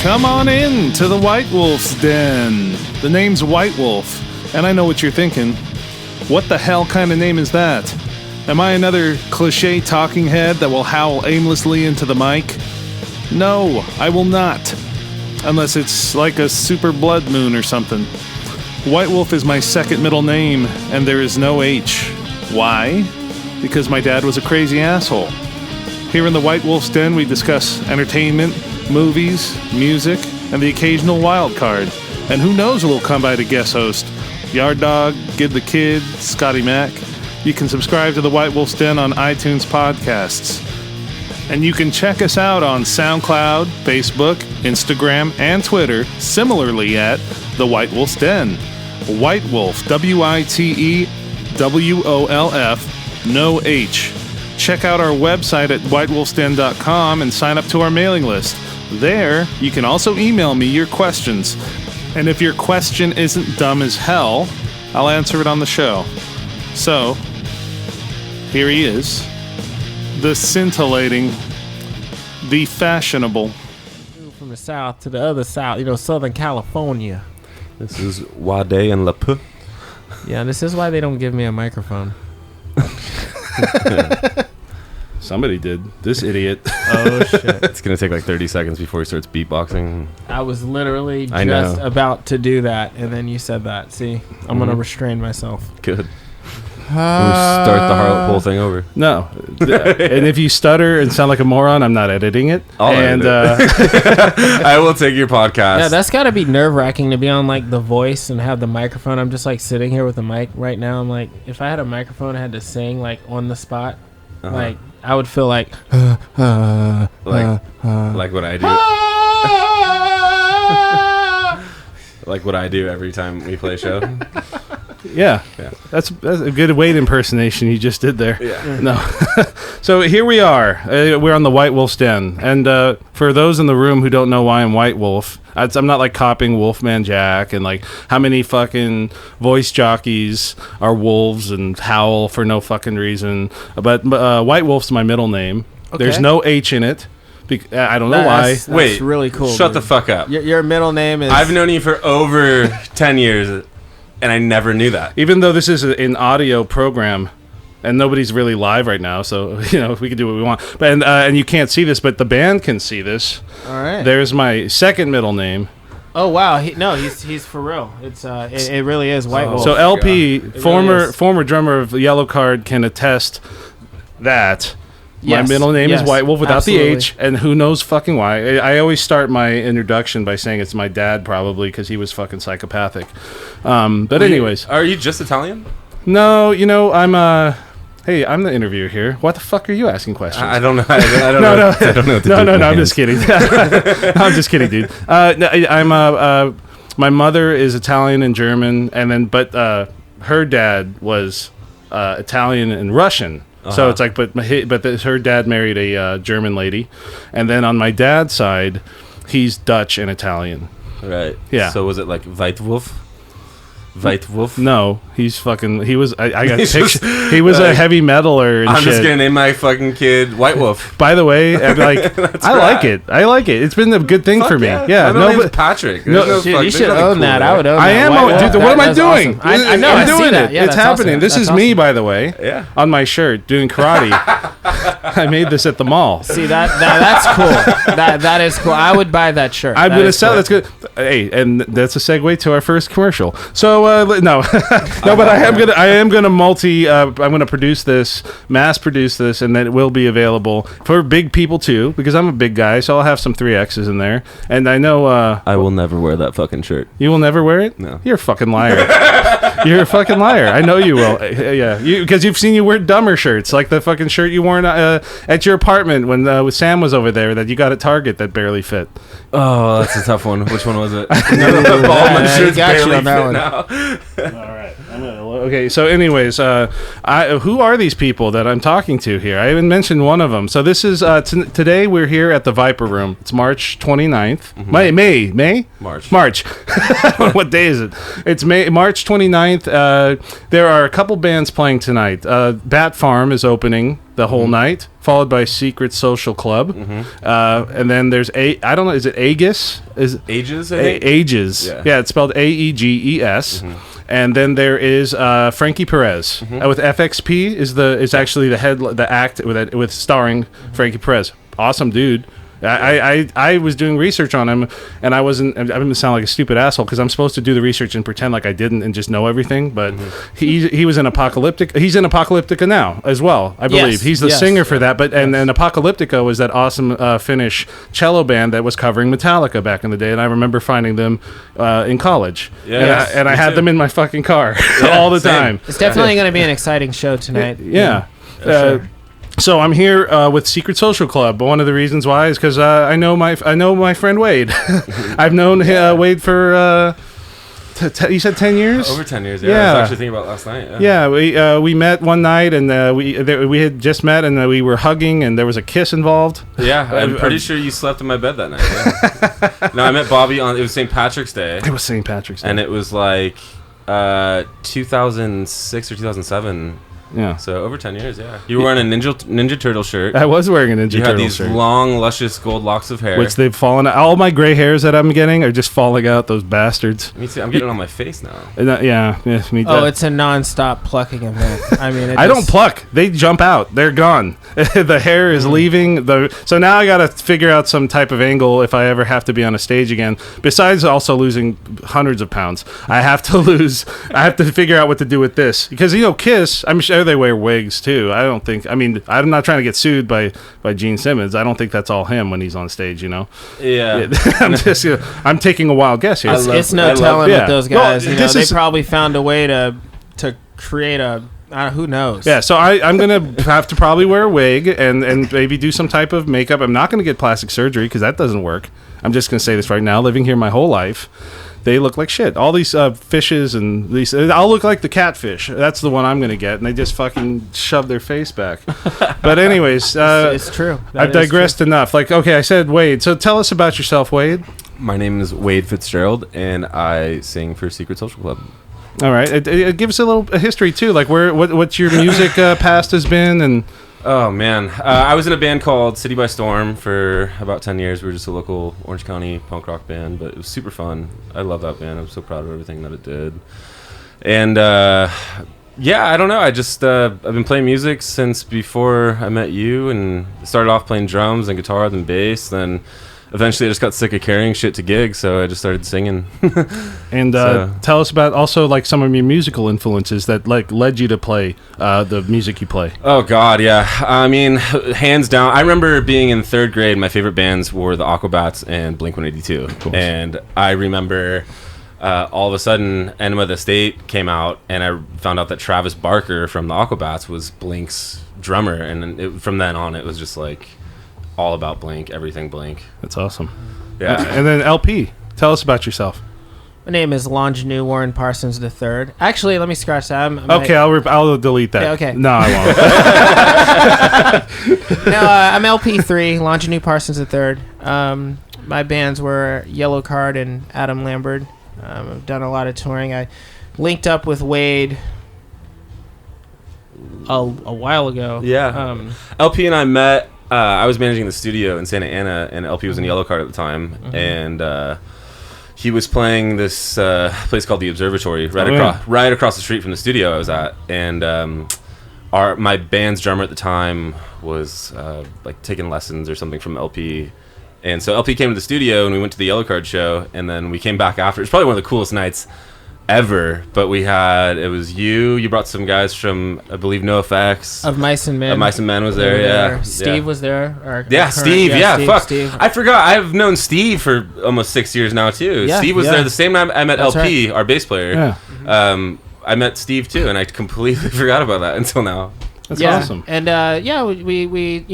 Come on in to the Witewolf's den. The name's Witewolf, and I know what you're thinking. What the hell kind of name is that? Am I another cliche talking head that will howl aimlessly into the mic? No, I will not. Unless it's like a super blood moon or something. Witewolf is my second middle name, and there is no H. Why? Because my dad was a crazy asshole. Here in the Witewolf's Den, we discuss entertainment, movies, music, and the occasional wild card. And who knows who will come by to guest host. Yard Dog, Gid the Kid, Scotty Mac. You can subscribe to the Witewolf's Den on iTunes podcasts. And you can check us out on SoundCloud, Facebook, Instagram, and Twitter, similarly at the Witewolf's Den. Witewolf, WITEWOLF, no H. Check out our website at whitewolfsden.com and sign up to our mailing list. There, you can also email me your questions. And if your question isn't dumb as hell, I'll answer it on the show. So, here he is. The scintillating, the fashionable. From the south to the other south, Southern California. This is Wade and LaPu. Yeah, this is why they don't give me a microphone. Somebody did. This idiot. Oh, shit. It's going to take like 30 seconds before he starts beatboxing. I was literally just about to do that, and then you said that. See, I'm going to restrain myself. Good. Start the whole thing over. No. And if you stutter and sound like a moron, I'm not editing it. I will take your podcast. Yeah, that's got to be nerve-wracking to be on like The Voice and have the microphone. I'm just like sitting here with the mic right now. I'm like, if I had a microphone, I had to sing like on the spot. Like I would feel like like what I do. Like what I do every time we play a show. Yeah. That's a good weight impersonation you just did there. Yeah. No. So here we are. We're on the Witewolf's Den. And for those in the room who don't know why I'm White Wolf, I'm not like copying Wolfman Jack and like how many fucking voice jockeys are wolves and howl for no fucking reason. But White Wolf's my middle name. Okay. There's no H in it. I don't know why. That's wait, really cool. Shut the fuck up. Your middle name is... I've known you for over 10 years, and I never knew that. Even though this is an audio program, and nobody's really live right now, so we can do what we want. But and you can't see this, but the band can see this. All right. There's my second middle name. Oh wow! He's for real. It's it really is White Wolf. So LP, really former drummer of Yellow Card, can attest that. Yes. My middle name is White Wolf without absolutely. the H, and who knows fucking why. I always start my introduction by saying it's my dad, probably, because he was fucking psychopathic. But anyways. Are you just Italian? No, I'm hey, I'm the interviewer here. What the fuck are you asking questions? I don't know. I don't know. I don't know what to do. No, I'm just kidding. I'm just kidding, dude. My mother is Italian and German, but her dad was Italian and Russian. So it's like, but her dad married a German lady, and then on my dad's side, he's Dutch and Italian. Right. Yeah. So was it like Witewolf? Witewolf? No, he's fucking. He was. I got pictures. He was a heavy metaler and I'm shit. just gonna name my fucking kid White Wolf. By the way, I like it. I like it. It's been a good thing for me. Yeah. My name's Patrick. You should own cool that. There. I would own that. I am. Dude, what am I doing? Awesome. I know. I'm doing it. Yeah, it's happening. Awesome. This is me, by the way. Yeah. On my shirt, doing karate. I made this at the mall. See that's cool. That is cool. I would buy that shirt. I'm gonna sell. That's good. Hey, and that's a segue to our first commercial. So no. No, but I am gonna I'm gonna mass produce this, and then it will be available for big people too, because I'm a big guy, so I'll have some 3X's in there. And I know I will never wear that fucking shirt. You will never wear it? No. You're a fucking liar. You're a fucking liar. I know you will. Yeah, because you've seen you wear dumber shirts, like the fucking shirt you wore at your apartment when Sam was over there that you got at Target that barely fit. Oh, that's a tough one. Which one was it? All my shirts barely fit now. All right. Okay, so anyways, who are these people that I'm talking to here? I haven't mentioned one of them. So this is, today we're here at the Viper Room. It's March 29th. Mm-hmm. May? March. I don't know what day is it? It's March 29th. There are a couple bands playing tonight. Bat Farm is opening the whole night. followed by Secret Social Club, and then there's I don't know, is it Aegis? Is Ages? Aegis? Yeah, it's spelled Aeges. And then there is Frankie Perez with FXP is actually the act with starring Frankie Perez. Awesome dude. I was doing research on him, and I'm going to sound like a stupid asshole because I'm supposed to do the research and pretend like I didn't and just know everything. But he was in Apocalyptica. He's in Apocalyptica now as well, I believe. Yes. He's the singer for that. But and then Apocalyptica was that awesome Finnish cello band that was covering Metallica back in the day, and I remember finding them in college. Yes, and I had them in my fucking car all the time. It's definitely going to be an exciting show tonight. Yeah. Sure. So I'm here with Secret Social Club. But one of the reasons why is because I know my friend Wade. I've known Wade for you said 10 years. Over 10 years. Yeah. I was actually thinking about last night. Yeah. We met one night and we had just met and we were hugging and there was a kiss involved. Yeah, I'm pretty sure you slept in my bed that night. Yeah. No, I met Bobby on. It was St. Patrick's Day. It was St. Patrick's Day, and it was like 2006 or 2007. Yeah. So over 10 years, yeah. You were wearing a Ninja Turtle shirt. I was wearing a Ninja Turtle shirt. You had these long, luscious gold locks of hair. Which they've fallen out. All my gray hairs that I'm getting are just falling out, those bastards. Me too. I'm getting it on my face now. Yeah, me too. Oh, it's a non-stop plucking event. I mean, I don't pluck. They jump out. They're gone. The hair is leaving. So now I got to figure out some type of angle if I ever have to be on a stage again. Besides also losing hundreds of pounds, I have to figure out what to do with this. Because, Kiss, I'm sure they wear wigs too. I'm not trying to get sued by Gene Simmons. I don't think that's all him when he's on stage, Yeah. I'm taking a wild guess here. It's no telling with those guys. Well, they probably found a way to create a... who knows? Yeah, so I'm going to have to probably wear a wig and maybe do some type of makeup. I'm not going to get plastic surgery because that doesn't work. I'm just going to say this right now. Living here my whole life, they look like shit. All these fishes and these... I'll look like the catfish. That's the one I'm going to get. And they just fucking shove their face back. But anyways... it's true. I've digressed enough. Okay, I said Wade. So tell us about yourself, Wade. My name is Wade Fitzgerald, and I sing for Secret Social Club. All right. It gives us a history, too. What your music past has been and... Oh, man. I was in a band called City by Storm for about 10 years. We were just a local Orange County punk rock band, but it was super fun. I love that band. I'm so proud of everything that it did. And, I don't know. I just, I've been playing music since before I met you and started off playing drums and guitar, then bass, then... Eventually, I just got sick of carrying shit to gigs, so I just started singing. And tell us about also some of your musical influences that led you to play the music you play. Oh God, yeah. I mean, hands down. I remember being in third grade. My favorite bands were the Aquabats and Blink-182, and I remember all of a sudden, Enema of the State came out, and I found out that Travis Barker from the Aquabats was Blink's drummer, and from then on, it was just all about Blink, everything Blink. That's awesome. Yeah. And then LP, tell us about yourself. My name is Longineu Parsons III. Actually, let me scratch that. Okay, I'll delete that. Yeah, okay. No, I won't. No, I'm LP3, Longineu Parsons III. My bands were Yellow Card and Adam Lambert. I've done a lot of touring. I linked up with Wade a while ago. Yeah. LP and I met. I was managing the studio in Santa Ana, and LP was in Yellow Card at the time, and he was playing this place called the Observatory right across the street from the studio I was at, and my band's drummer at the time was taking lessons or something from LP, and so LP came to the studio, and we went to the Yellow Card show, and then we came back after. It's probably one of the coolest nights ever, but it was you brought some guys from, I believe, NoFX of Mice and Men. Mice and Men was there. Steve was there. Steve. Steve. I forgot. I've known Steve for almost 6 years now too. Steve was there the same time I met LP, our bass player. I met Steve too, and I completely forgot about that until now. That's awesome. And we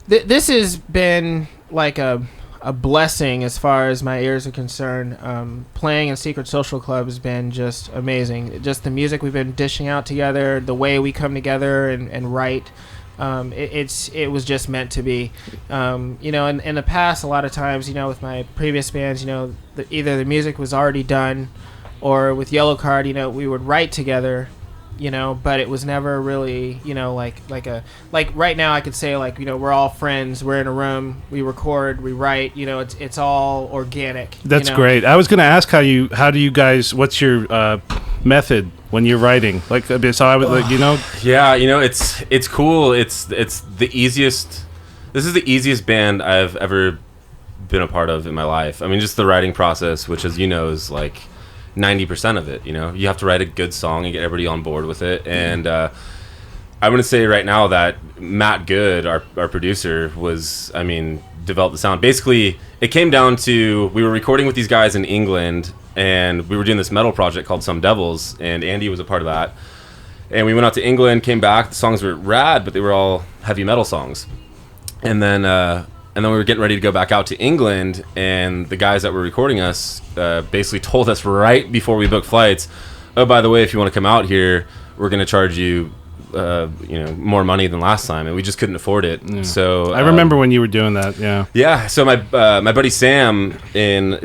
this has been like a blessing as far as my ears are concerned. Playing in Secret Social Club has been just amazing. Just the music we've been dishing out together, the way we come together and write. It was just meant to be. In the past, a lot of times, with my previous bands, either the music was already done, or with Yellow Card, we would write together, but it was never really, like right now I could say, like, we're all friends, we're in a room, we record, we write, it's all organic. That's great. I was going to ask how do you guys, what's your method when you're writing? Like, so I would, Yeah, it's cool. It's the easiest. This is the easiest band I've ever been a part of in my life. I mean, just the writing process, which, as you know, is like 90% of it. You have to write a good song and get everybody on board with it. And I'm going to say right now that Matt Good, our producer, developed the sound. Basically, it came down to, we were recording with these guys in England, and we were doing this metal project called Some Devils, and Andy was a part of that. And we went out to England, came back. The songs were rad, but they were all heavy metal songs. And then we were getting ready to go back out to England, and the guys that were recording us basically told us right before we booked flights, oh, by the way, if you want to come out here, we're going to charge you more money than last time, and we just couldn't afford it. Yeah. So I remember when you were doing that. Yeah. So my buddy Sam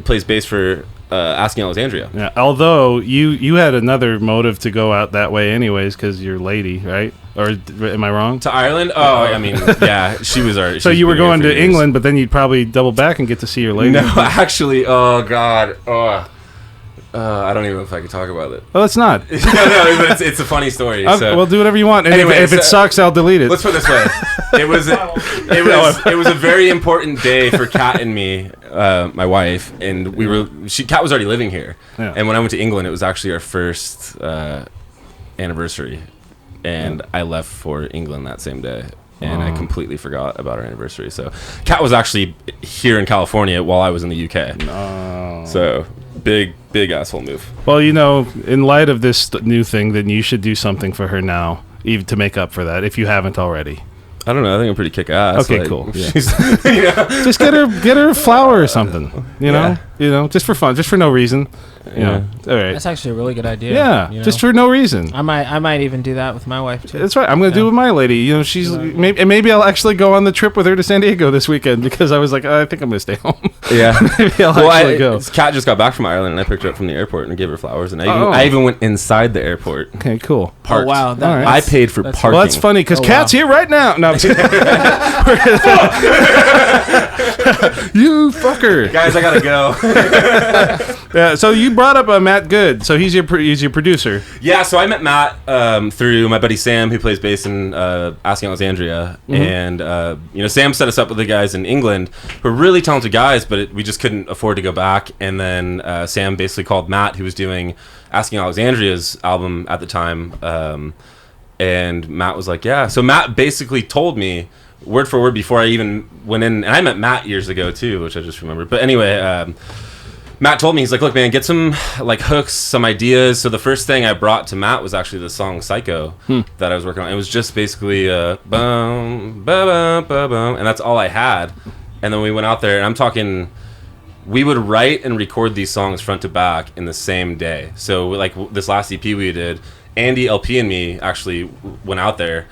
plays bass for Asking Alexandria. Yeah. Although you had another motive to go out that way, anyways, because you're lady, right? Or am I wrong? To Ireland? Oh, I mean, yeah, she was our. So you were going to England, but then you'd probably double back and get to see your lady. No, actually, oh god, I don't even know if I could talk about it. Well, it's not. No, it's a funny story. So. Well, do whatever you want. And anyway, if it sucks, I'll delete it. Let's put it this way: it was a very important day for Kat and me, my wife, and Kat was already living here. Yeah. And when I went to England, it was actually our first anniversary, and I left for England that same day. And I completely forgot about our anniversary. So Kat was actually here in California while I was in the UK. No. So big asshole move. Well, in light of this new thing, then you should do something for her now, even to make up for that, if you haven't already. I don't know. I think I'm pretty kick-ass. Okay, cool. Yeah. Just get her a flower or something. Just for fun, just for no reason. Yeah. All right. That's actually a really good idea. Yeah, just for no reason. I might even do that with my wife too. That's right. I'm gonna do it with my lady. She's maybe I'll actually go on the trip with her to San Diego this weekend, because I was like, I think I'm gonna stay home. Yeah. Maybe I'll actually go. Kat just got back from Ireland, and I picked her up from the airport and gave her flowers, and I even went inside the airport. Okay, cool. Parked. Oh wow. I paid for parking. Well, that's funny because Kat's here right now. No. You fucker. Guys, I gotta go. Yeah, so you brought up Matt Good. So he's your producer. Yeah, so I met Matt through my buddy Sam, who plays bass in Asking Alexandria. Mm-hmm. And Sam set us up with the guys in England who are really talented guys, but we just couldn't afford to go back. And then Sam basically called Matt, who was doing Asking Alexandria's album at the time. And Matt was like, yeah. So Matt basically told me word for word before I even went in, and I met Matt years ago too, which I just remembered. But anyway, Matt told me, he's like, look, man, get some like hooks, some ideas. So the first thing I brought to Matt was actually the song Psycho that I was working on. It was just basically boom, ba ba boom, and that's all I had. And then we went out there, and I'm talking, we would write and record these songs front to back in the same day. So like this last EP we did, Andy, LP, and me actually went out there.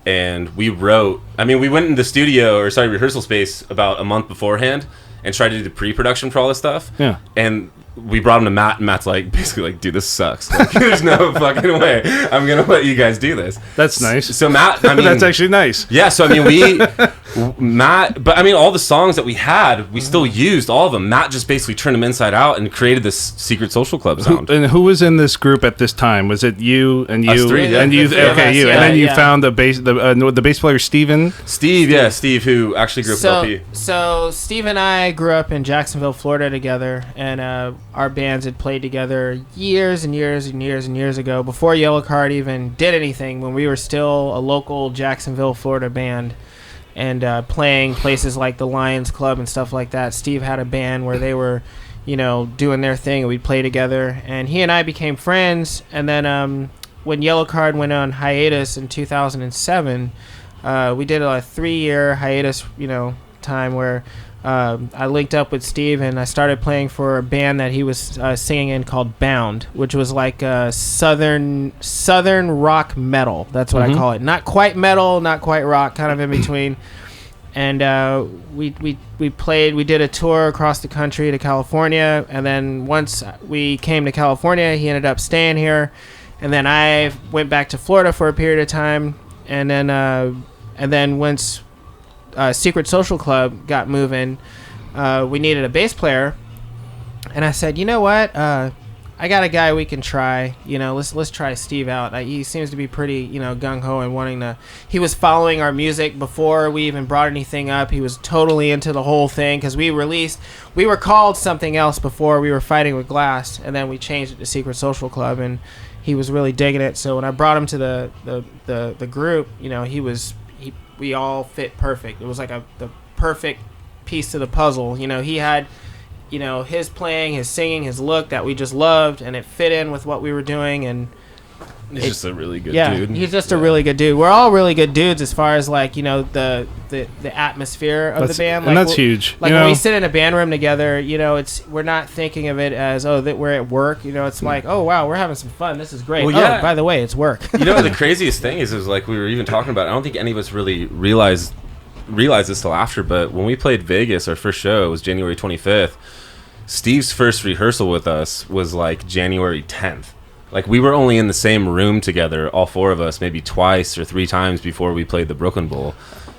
And we wrote, we went in the rehearsal space about a month beforehand and tried to do the pre-production for all this stuff. Yeah. And we brought him to Matt, and Matt's like, basically like, dude, this sucks. Like, there's no fucking way I'm going to let you guys do this. That's nice. So Matt, that's actually nice. Yeah, so Matt, but all the songs that we had, we still used all of them. Matt just basically turned them inside out and created this secret social club sound. Who was in this group at this time? Was it you and you? Us three, yeah. And you, okay, you. Yeah, and then you found the bass player, Steven? Steve, who actually grew up with LP. So Steve and I grew up in Jacksonville, Florida together, and our bands had played together years and years and years and years ago, before Yellowcard even did anything, when we were still a local Jacksonville, Florida band, and playing places like the Lions Club and stuff like that. Steve had a band where they were, doing their thing, and we'd play together, and he and I became friends. And then when Yellowcard went on hiatus in 2007, we did a 3-year hiatus, time where I linked up with Steve, and I started playing for a band that he was singing in called Bound, which was like southern rock metal. That's what I call it. Not quite metal, not quite rock, kind of in between. And we played. We did a tour across the country to California, and then once we came to California, he ended up staying here. and then I went back to Florida for a period of time, and then once Secret Social Club got moving, we needed a bass player, and I said, you know what, I got a guy we can try. Let's try Steve out. He seems to be pretty, gung-ho and wanting to. He was following our music before we even brought anything up. He was totally into the whole thing because we were called something else before. We were Fighting with Glass, and then we changed it to Secret Social Club, and he was really digging it. So when I brought him to the group, we all fit perfect. It was like the perfect piece to the puzzle. He had his playing, his singing, his look that we just loved, and it fit in with what we were doing. And he's just a really good dude. Yeah, he's just a really good dude. We're all really good dudes as far as the atmosphere of the band. And that's huge. When we sit in a band room together, we're not thinking of it as that we're at work. It's like, oh wow, we're having some fun. This is great. Well, yeah. Oh, by the way, it's work. The craziest thing is like we were even talking about. I don't think any of us really realized this till after. But when we played Vegas, our first show was January 25th. Steve's first rehearsal with us was like January 10th. Like we were only in the same room together, all four of us, maybe twice or three times before we played the Brooklyn Bowl,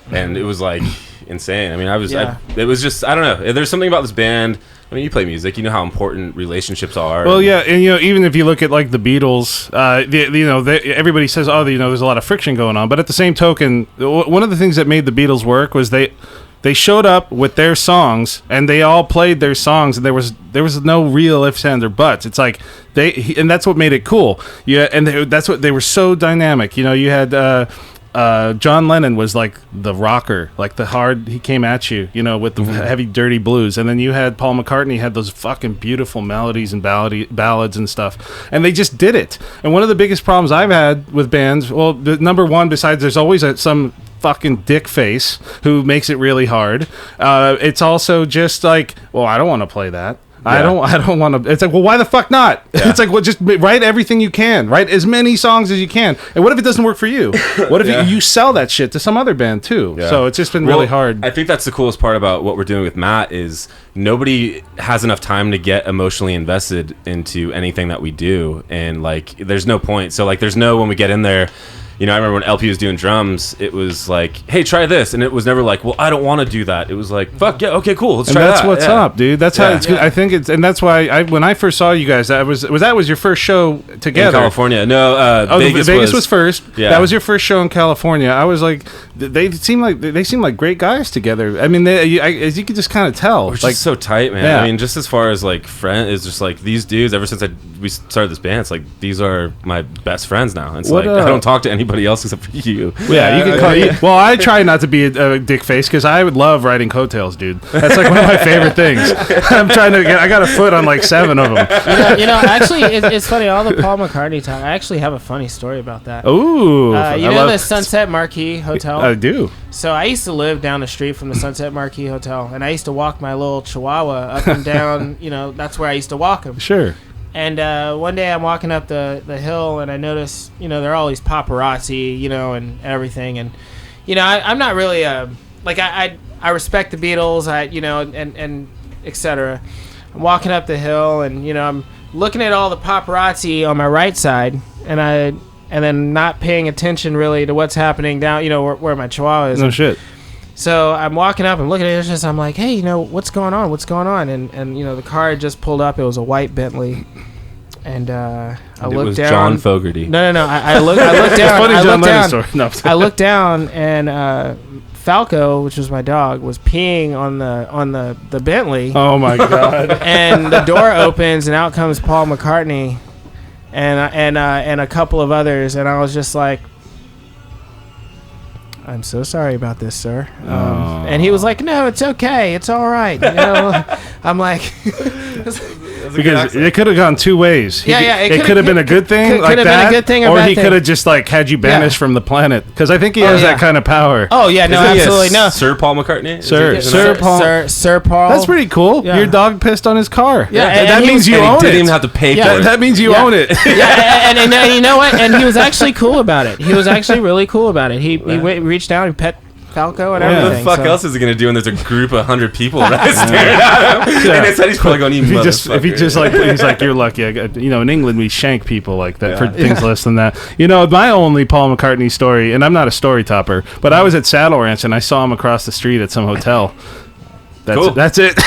and it was like insane. I mean, it was just, I don't know. There's something about this band. I mean, you play music, you know how important relationships are. Well, yeah, and even if you look at like the Beatles, everybody says, oh, there's a lot of friction going on, but at the same token, one of the things that made the Beatles work was they showed up with their songs, and they all played their songs, and there was no real ifs, ands, or buts. It's like and that's what made it cool. Yeah, and that's what they were so dynamic. You had John Lennon was like the rocker, like the hard. He came at you, with the heavy, dirty blues, and then you had Paul McCartney had those fucking beautiful melodies and ballads and stuff, and they just did it. And one of the biggest problems I've had with bands, well, the number one, besides there's always some fucking dick face who makes it really hard. It's also just like, well, I don't want to play that. Yeah. I don't want to. It's like, well, why the fuck not? Yeah. It's like, well, just write everything you can. Write as many songs as you can. And what if it doesn't work for you? What if you sell that shit to some other band too? Yeah. So it's just been really hard. I think that's the coolest part about what we're doing with Matt is nobody has enough time to get emotionally invested into anything that we do. And like, there's no point. So like, when we get in there, I remember when LP was doing drums, it was like, hey, try this. And it was never like, well, I don't want to do that. It was like, fuck, yeah, okay, cool, let's try that. And that's what's up, dude. That's how it's good. I think it's, and that's why when I first saw you guys, that was your first show together? In California. No, Vegas was first. Yeah. That was your first show in California. I was like, they seem like great guys together. I mean, as you can just kind of tell. We're just so tight, man. Yeah. I mean, just as far as like friends, it's just like these dudes, ever since we started this band, it's like, these are my best friends now. It's like, I don't talk to anybody else except for you. Yeah, you can call you. Well, I try not to be a dick face because I would love riding coattails, dude. That's like one of my favorite things. I got a foot on like 7 of them. Actually, it's funny. All the Paul McCartney talk. I actually have a funny story about that. Ooh, the Sunset Marquis Hotel? I do. So I used to live down the street from the Sunset Marquis Hotel, and I used to walk my little Chihuahua up and down. That's where I used to walk him. Sure. And one day I'm walking up the hill, and I notice, there are all these paparazzi, and everything. And, I'm not really, I respect the Beatles, and et cetera. I'm walking up the hill, and, I'm looking at all the paparazzi on my right side, and then not paying attention really to what's happening down, where my Chihuahua is. No shit. So I'm walking up and looking at it, I'm like, hey, what's going on? What's going on? And the car had just pulled up. It was a white Bentley. And I looked down. John Fogerty. No. I looked down. I looked down, and Falco, which was my dog, was peeing on the Bentley. Oh my god! And the door opens, and out comes Paul McCartney, and a couple of others, and I was just like, I'm so sorry about this, sir. And he was like, no, it's okay. It's all right. I'm like... Because it could have gone two ways. It could have been a good thing like that, been a good thing or he could have just like had you banished from the planet. Because I think he has that kind of power. Oh yeah, no, absolutely no. Sir Paul McCartney, Sir Paul. That's pretty cool. Yeah. Your dog pissed on his car. Yeah, that means you own it. Didn't even have to pay for it. That means you own it. Yeah, and you know what? And he was actually cool about it. He was actually really cool about it. He reached down and pet Falco and Yeah. What everything. the fuck so. else is he gonna do when there's a group of 100 people right staring at him? Yeah. And instead he's probably going, "You if he just motherfucker." like he's like, you're lucky. In England we shank people like that for Yeah. things less than that. My only Paul McCartney story, and I'm not a story topper, but I was at Saddle Ranch and I saw him across the street at some hotel. Cool. That's it.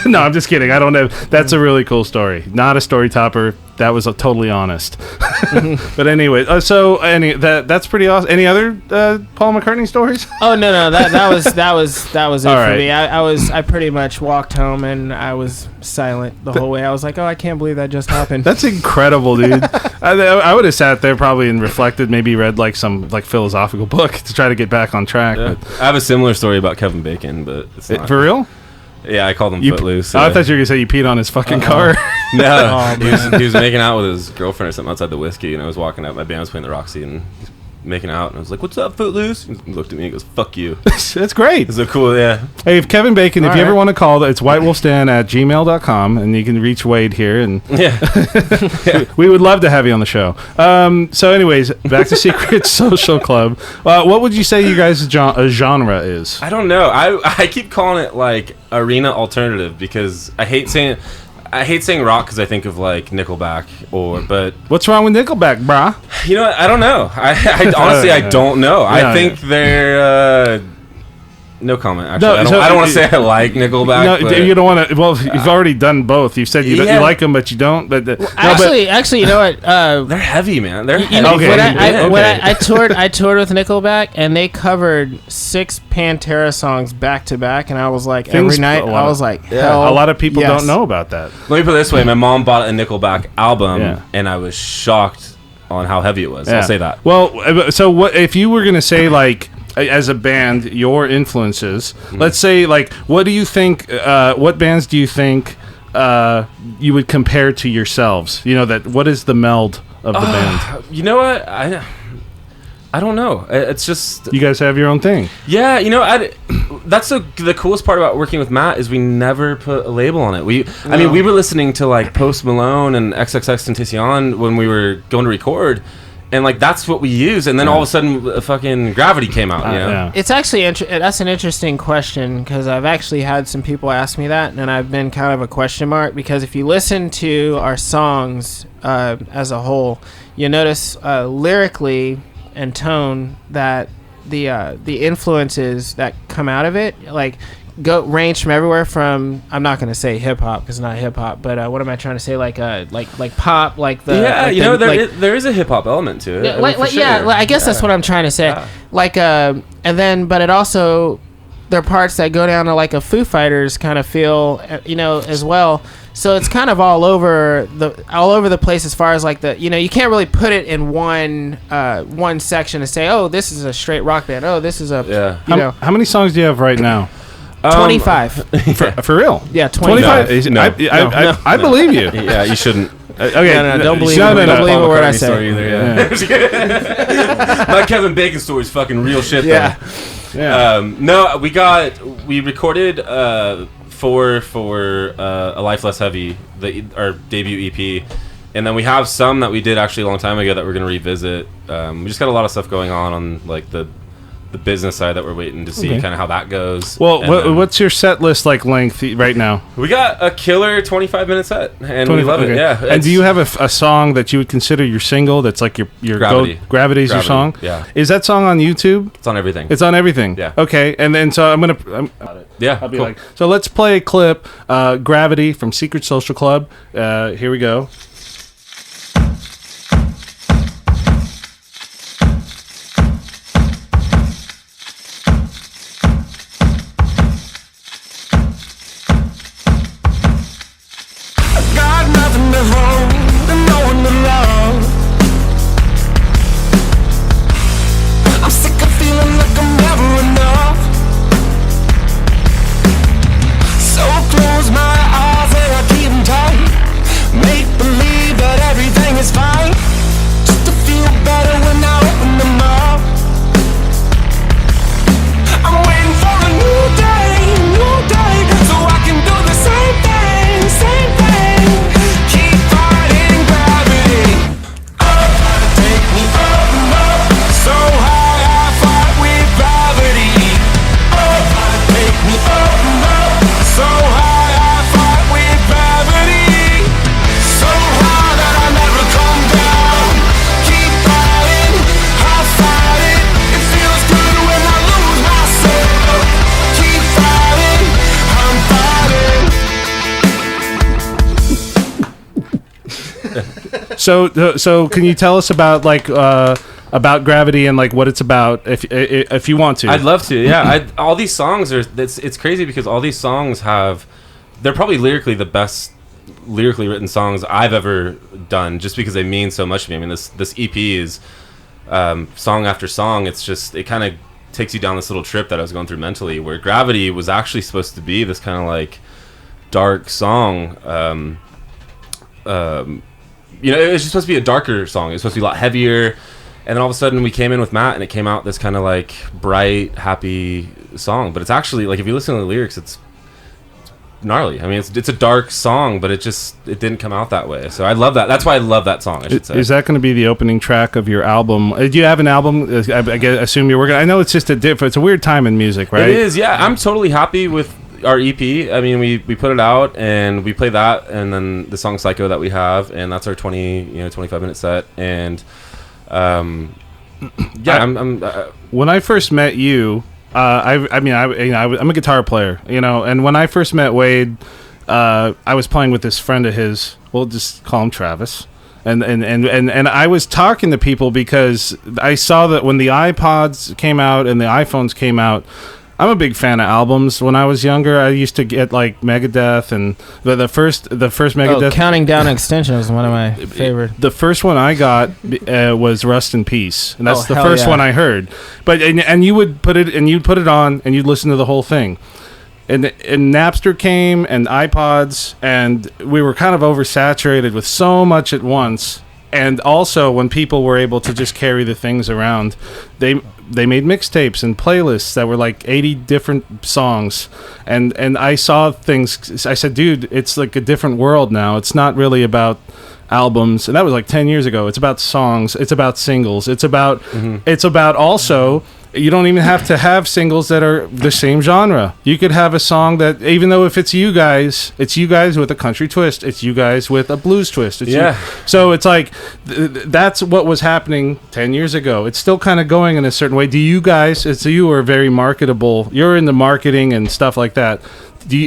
No, I'm just kidding. I don't know. That's a really cool story. Not a story topper. That was totally honest. But anyway, that's pretty awesome. Any other Paul McCartney stories? Oh no, that was it All for right. me. I pretty much walked home and I was silent the whole way. I was like, oh, I can't believe that just happened. That's incredible, dude. I would have sat there probably and reflected, maybe read like some philosophical book to try to get back on track. Yeah. But I have a similar story about Kevin Bacon, but it's not. for real? Yeah, I called him You Footloose. I thought you were gonna say you peed on his fucking car. No, he was making out with his girlfriend or something outside the whiskey, and I was walking out. My band was playing the Roxy, and he's making out, and I was like, "What's up, Footloose?" He looked at me and goes, "Fuck you." That's great. It's a cool, yeah. Hey, if Kevin Bacon, if All you ever right. want to call, it's whitewolfstan@gmail.com, and you can reach Wade here, and Yeah. we would love to have you on the show. So anyways, back to Secret Social Club. What would you say you guys' genre is? I don't know. I keep calling it like arena alternative because I hate saying rock because I think of like Nickelback but What's wrong with Nickelback, brah? you know what? I don't know. I honestly I don't know. Yeah, I think they're no comment. Actually, No, I don't want so- to say I like Nickelback. No, but you don't want to. Well, you've already done both. You've said you Yeah. like them, but you don't. But Actually, you know what? they're heavy, man. They're You know, heavy. when I toured with Nickelback, and they covered 6 Pantera songs back to back, and I was like, Things- every night, a lot I of- was like, Yeah. hell a lot of people yes. don't know about that. Let me put it this way: my mom bought a Nickelback album, Yeah. and I was shocked on how heavy it was. Yeah. I'll say that. Well, so what if you were gonna say like as a band your influences? Let's say like what do you think? What bands do you think you would compare to yourselves? What is the meld of the band? You know what? I don't know. It's just You guys have your own thing. yeah. That's the coolest part about working with Matt is we never put a label on it. I mean, we were listening to like Post Malone and XXXTentacion when we were going to record, and like that's what we use. And then all of a sudden, fucking Gravity came out. You know? Yeah. It's actually that's an interesting question because I've actually had some people ask me that, and I've been kind of a question mark because if you listen to our songs as a whole, you notice lyrically and tone that the influences that come out of it like range from everywhere from I'm not going to say hip hop because it's not hip hop, but what am I trying to say like pop like the Yeah, like there is a hip hop element to it. yeah, I mean, for sure. I guess that's what I'm trying to say. Yeah. And then, but it also there are parts that go down to like a Foo Fighters kind of feel, as well. So it's kind of all over the place as far as like you can't really put it in one section and say, oh, this is a straight rock band. Oh, this is a How many songs do you have right now? 25. For real? Yeah, 25. 25. No. I believe you. Yeah, you shouldn't. Okay, No, don't believe no, it. no, Don't no. believe a word I McCartney say. story either, My Kevin Bacon story is fucking real shit. Though. Yeah. Yeah. No, we recorded for A Life Less Heavy, our debut EP, and then we have some that we did actually a long time ago that we're gonna revisit. We just got a lot of stuff going on like the business side that we're waiting to see kind of how that goes. Well, And then what's your set list like length right now? we got a killer 25-minute set, and we love it. Yeah. And do you have a song that you would consider your single? That's like your Gravity. Gravity's your song. Yeah. Is that song on YouTube? It's on everything. It's on everything. Yeah. Okay, and then so I'm yeah. I'll be cool. like, so let's play a clip, Gravity from Secret Social Club. Here we go. Got nothing to hold and no one to love. I'm sick of feeling like I'm never enough. So close my eyes and I keep them tight. Make believe So can you tell us about about Gravity and like what it's about if you want to? I'd love to. Yeah, all these songs are. It's crazy because all these songs they're probably lyrically the best lyrically written songs I've ever done, just because they mean so much to me. I mean, this EP is song after song. It kind of takes you down this little trip that I was going through mentally, where Gravity was actually supposed to be this kind of like dark song. It was just supposed to be a darker song. It was supposed to be a lot heavier. And then all of a sudden we came in with Matt and it came out this kind of like bright, happy song. But it's actually like, if you listen to the lyrics, it's gnarly. I mean, it's a dark song, but it didn't come out that way. So I love that. That's why I love that song, I should say. Is that going to be the opening track of your album? Do you have an album? I assume you're working. I know it's just it's a weird time in music, right? It is, yeah. I'm totally happy with our EP. I mean, we put it out and we play that, and then the song Psycho that we have, and that's our 25-minute set. And I'm when I first met you, I'm a guitar player, and when I first met Wade, I was playing with this friend of his. We'll just call him Travis. And I was talking to people because I saw that when the iPods came out and the iPhones came out, I'm a big fan of albums. When I was younger, I used to get like Megadeth and the first Megadeth. Oh, Counting Down Extension was one of my favorite. The first one I got was Rust in Peace, and that's the hell first yeah. one I heard. But and you would put it on and you'd listen to the whole thing. And Napster came and iPods, and we were kind of oversaturated with so much at once. And also, when people were able to just carry the things around, they made mixtapes and playlists that were like 80 different songs. And I saw things. I said, dude, it's like a different world now. It's not really about albums. And that was like 10 years ago. It's about songs. It's about singles. It's about also. You don't even have to have singles that are the same genre. You could have a song that, even though if it's you guys with a country twist. It's you guys with a blues twist. So it's like, that's what was happening 10 years ago. It's still kind of going in a certain way. Do you guys, you are very marketable. You're into marketing and stuff like that.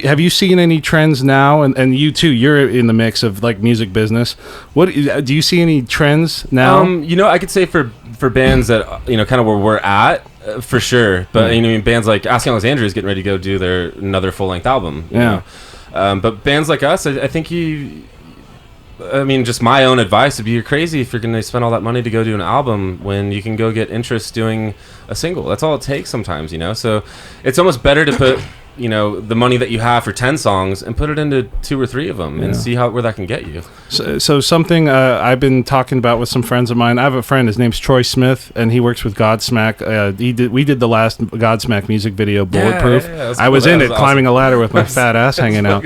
Have you seen any trends now? And you too, you're in the mix of like music business. What do you see any trends now? I could say for bands that kind of where we're at, for sure. But bands like Asking Alexandria is getting ready to go do their another full length album. You know? But bands like us, I think just my own advice would be, you're crazy if you're going to spend all that money to go do an album when you can go get interest doing a single. That's all it takes sometimes, So it's almost better to put the money that you have for 10 songs and put it into 2 or 3 of them and see where that can get you. So something I've been talking about with some friends of mine. I have a friend, his name's Troy Smith, and he works with Godsmack. We did the last Godsmack music video, Bulletproof. I was in it, climbing a ladder with my fat ass hanging out.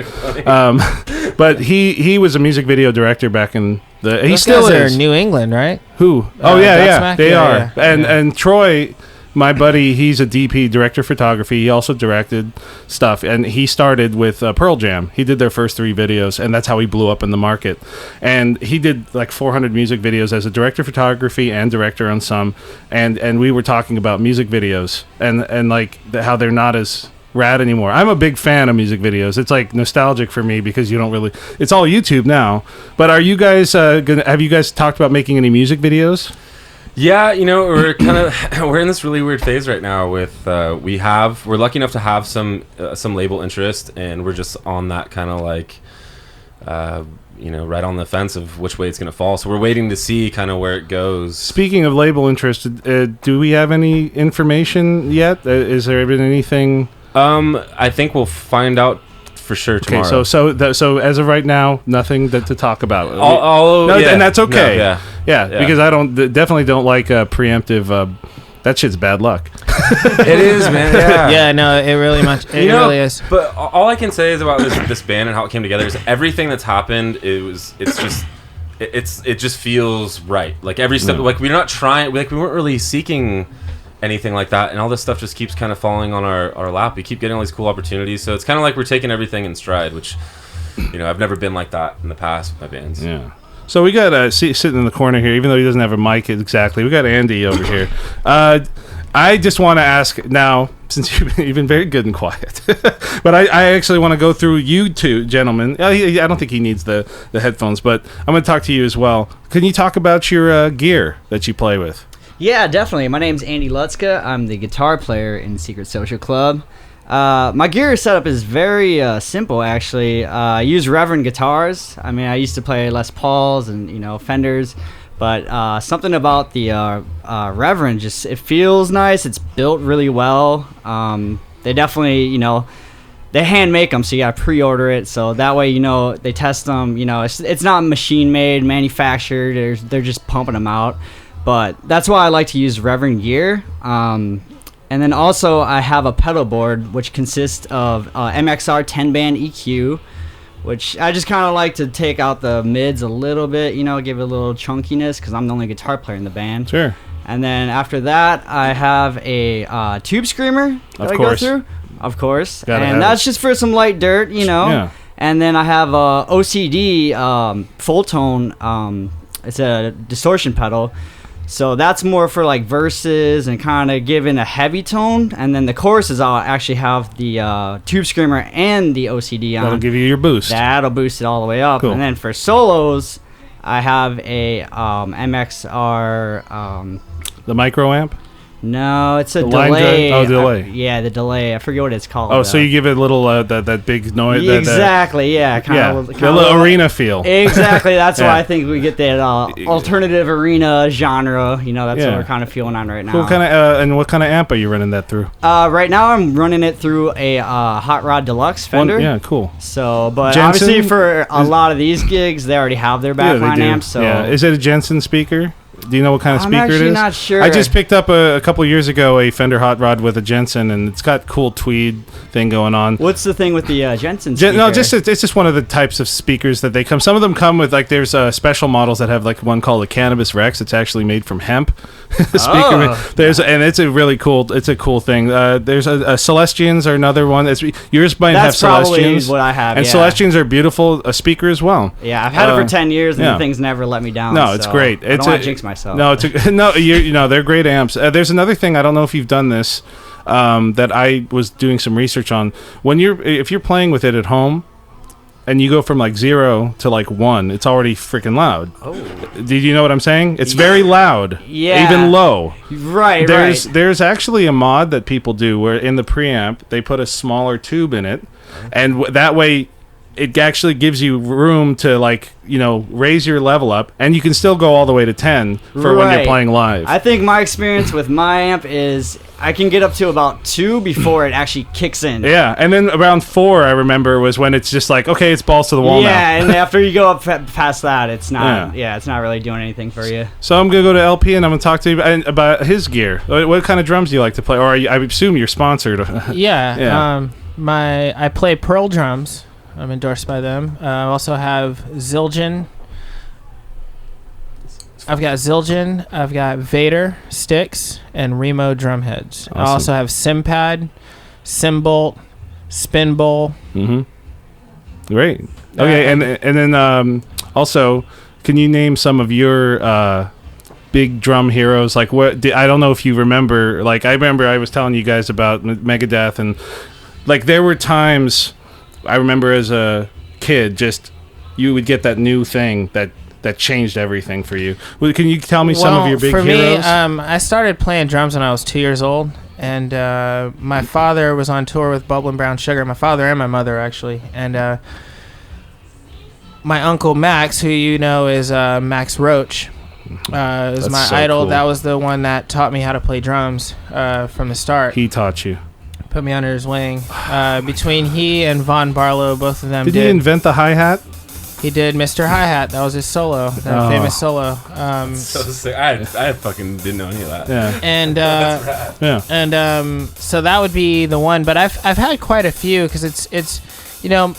But he was a music video director back in the. He still is. New England, right? Who? Godsmack? They are. Yeah. And Troy. My buddy, he's a DP, director of photography. He also directed stuff, and he started with Pearl Jam. He did their first 3 videos, and that's how he blew up in the market. And he did like 400 music videos as a director of photography and director on some. And we were talking about music videos and like how they're not as rad anymore. I'm a big fan of music videos. It's like nostalgic for me because you don't really. It's all YouTube now. But are you guys have you guys talked about making any music videos? Yeah, we're in this really weird phase right now with we're lucky enough to have some label interest, and we're just on that kind of like right on the fence of which way it's going to fall. So we're waiting to see kind of where it goes. Speaking of label interest, do we have any information yet? Is there been anything? I think we'll find out for sure tomorrow. Okay, so as of right now, nothing to talk about. And that's okay. No, yeah, because I definitely don't like preemptive. That shit's bad luck. It is, man. Yeah. Yeah, no, it really really is. But all I can say is about this band and how it came together is everything that's happened. It just feels right. Like every step, like we're not trying. Like we weren't really seeking anything like that, and all this stuff just keeps kind of falling on our lap. We keep getting all these cool opportunities, so it's kind of like we're taking everything in stride, which I've never been like that in the past with my bands. Yeah. So we got sitting in the corner here, even though he doesn't have a mic exactly. We got Andy over here. I just want to ask now, since you've been very good and quiet, but I actually want to go through you two gentlemen. I don't think he needs the headphones, but I'm going to talk to you as well. Can you talk about your gear that you play with? Yeah, definitely. My name's Andy Lutzka. I'm the guitar player in Secret Social Club. My gear setup is very simple, actually. I use Reverend guitars. I mean, I used to play Les Pauls and, Fenders, but something about the Reverend, just it feels nice. It's built really well. They definitely, they hand make them, so you gotta pre-order it. So that way, they test them. It's not machine made, manufactured. They're just pumping them out. But that's why I like to use Reverend gear. And then also I have a pedal board which consists of MXR 10-band EQ, which I just kind of like to take out the mids a little bit, give it a little chunkiness because I'm the only guitar player in the band. Sure. And then after that, I have a tube screamer that I go through. Of course. And that's just for some light dirt, Yeah. And then I have a OCD full tone. It's a distortion pedal. So that's more for like verses and kind of giving a heavy tone. And then the choruses, I'll actually have the tube screamer and the OCD on. That'll give you your boost. That'll boost it all the way up. Cool. And then for solos, I have a MXR. The micro amp? No, it's a The line delay. drive? Oh, delay. Yeah, the delay. I forget what it's called. Oh, so you give it a little that big noise. Exactly. Yeah. The little arena feel. Exactly. That's Yeah. why I think we get that alternative arena genre. That's what we're kind of feeling on right now. What kind of and what kind of amp are you running that through? Right now I'm running it through a Hot Rod Deluxe Fender. Yeah, cool. So, but Jensen? obviously for a lot of these gigs, they already have their backline amps. So yeah, is it a Jensen speaker? Do you know what kind of speaker it is? I'm actually not sure. I just picked up a couple of years ago a Fender Hot Rod with a Jensen, and it's got cool tweed thing going on. What's the thing with the Jensen speaker? No, it's just one of the types of speakers that they come. Some of them come with there's special models that have like one called the Cannabis Rex. It's actually made from hemp. Speaker. And it's a really cool. It's a cool thing. There's a Celestians are another one. Yours might have Celestians. That's what I have. And yeah. Celestians are beautiful. A speaker as well. Yeah, I've had it for 10 years, and the thing's never let me down. No, it's great. I don't want to jinx myself. No, they're great amps. There's another thing. I don't know if you've done this. That I was doing some research on. If you're playing with it at home, and you go from like 0 to like 1, it's already freaking loud. Oh, do you know what I'm saying? It's very loud. Yeah, even low. Right. There's actually a mod that people do where in the preamp they put a smaller tube in it, and that way it actually gives you room to raise your level up, and you can still go all the way to 10 for when you're playing live. I think my experience with my amp is I can get up to about 2 before it actually kicks in. Yeah, and then around 4 I remember was when it's just like, okay, it's balls to the wall now. Yeah, and after you go up past that, it's not. Yeah, it's not really doing anything for you. So I'm gonna go to LP and I'm gonna talk to you about his gear. What kind of drums do you like to play? Or I assume you're sponsored. Yeah. I play Pearl drums. I'm endorsed by them. I also have Zildjian. I've got Zildjian. I've got Vader sticks and Remo drum heads. Awesome. I also have Simpad, Cymbolt, Spin Bowl. Mm-hmm. Great. Okay, and then also, can you name some of your big drum heroes? Like what? I don't know if you remember. Like I remember, I was telling you guys about Megadeth, and like there were times. I remember as a kid, you would get that new thing that changed everything for you. Well, can you tell me some of your big heroes? For me, I started playing drums when I was 2 years old, and my father was on tour with Bubble and Brown Sugar. My father and my mother, actually. And my uncle Max, who you know is Max Roach, is my idol. Cool. That was the one that taught me how to play drums from the start. He taught you. Put me under his wing. Between he and Von Barlow, both of them did he invent the hi-hat? He did Mr. Hi-Hat. That was his solo, that famous solo. So sick. I fucking didn't know any of that. Yeah. And yeah. And so that would be the one. But I've had quite a few because it's